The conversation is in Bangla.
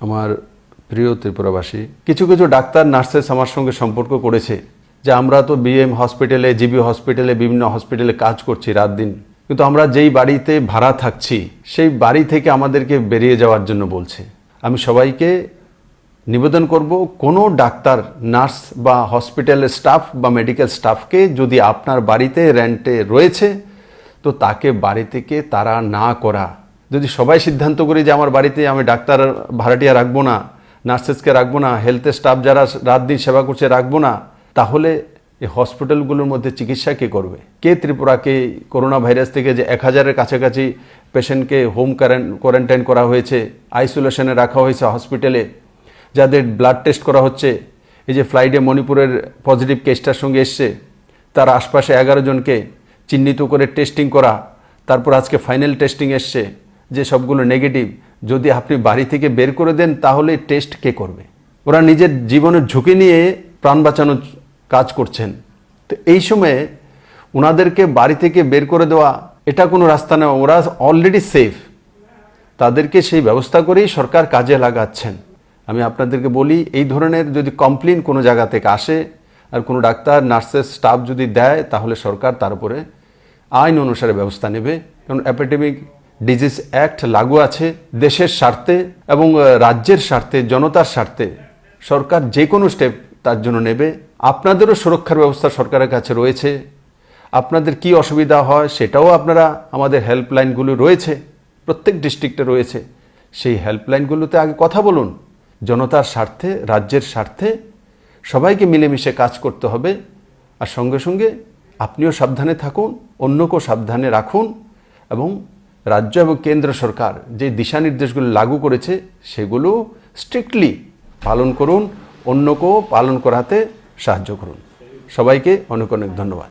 আমার প্রিয় ত্রিপুরাবাসী, কিছু কিছু ডাক্তার নার্সেস আমার সঙ্গে সম্পর্ক করেছে যে আমরা তো বিএম হসপিটালে, জিবি হসপিটালে, বিভিন্ন হসপিটালে কাজ করছি রাত দিন, কিন্তু আমরা যেই বাড়িতে ভাড়া থাকছি সেই বাড়ি থেকে আমাদেরকে বেরিয়ে যাওয়ার জন্য বলছে। আমি সবাইকে নিবেদন করব, কোনো ডাক্তার, নার্স বা হসপিটালের স্টাফ বা মেডিকেল স্টাফকে যদি আপনার বাড়িতে রেন্টে রয়েছে তো তাকে বাড়ি থেকে তাড়া না করা। যদি সবাই সিদ্ধান্ত করি যে আমার বাড়িতে আমি ডাক্তার ভাড়াটিয়া রাখবো না, নার্সেসকে রাখবো না, হেলথের স্টাফ যারা রাত দিন সেবা করছে রাখবো না, তাহলে এই হসপিটালগুলোর মধ্যে চিকিৎসা কে করবে? কে ত্রিপুরাকে করোনা ভাইরাস থেকে যে 1000-এর কাছাকাছি পেশেন্টকে হোম কোয়ারেন্টাইন করা হয়েছে, আইসোলেশনে রাখা হয়েছে হসপিটালে, যাদের ব্লাড টেস্ট করা হচ্ছে, এই যে ফ্লাইটে মণিপুরের পজিটিভ কেসটার সঙ্গে এসছে, তার আশপাশে 11 জনকে চিহ্নিত করে টেস্টিং করা, তারপর আজকে ফাইনাল টেস্টিং এসছে যে সবগুলো নেগেটিভ। যদি আপনি বাড়ি থেকে বের করে দেন তাহলে টেস্ট কে করবে? ওরা নিজের জীবনের ঝুঁকি নিয়ে প্রাণ বাঁচানোর কাজ করছেন। তো এই সময়ে ওনাদেরকে বাড়ি থেকে বের করে দেওয়া এটা কোনো রাস্তা নয়। ওরা অলরেডি সেফ, তাদেরকে সেই ব্যবস্থা করেই সরকার কাজে লাগাচ্ছেন। আমি আপনাদেরকে বলি, এই ধরনের যদি কমপ্লেন কোনো জায়গা থেকে আসে আর কোনো ডাক্তার, নার্সেস, স্টাফ যদি দেয় তাহলে সরকার তার উপরে আইন অনুসারে ব্যবস্থা নেবে। কারণ এপিডেমিক ডিজিজ অ্যাক্ট লাগু আছে। দেশের স্বার্থে এবং রাজ্যের স্বার্থে, জনতার স্বার্থে সরকার যে কোনো স্টেপ তার জন্য নেবে। আপনাদেরও সুরক্ষার ব্যবস্থা সরকারের কাছে রয়েছে। আপনাদের কি অসুবিধা হয় সেটাও আপনারা, আমাদের হেল্পলাইনগুলো রয়েছে, প্রত্যেক ডিস্ট্রিক্টে রয়েছে, সেই হেল্পলাইনগুলোতে আগে কথা বলুন। জনতার স্বার্থে, রাজ্যের স্বার্থে সবাইকে মিলেমিশে কাজ করতে হবে। আর সঙ্গে সঙ্গে আপনিও সাবধানে থাকুন, অন্যকেও সাবধানে রাখুন এবং রাজ্য এবং কেন্দ্র সরকার যে দিশানির্দেশগুলো লাগু করেছে সেগুলো স্ট্রিক্টলি পালন করুন, অন্যকেও পালন করাতে সাহায্য করুন। সবাইকে অনেক অনেক ধন্যবাদ।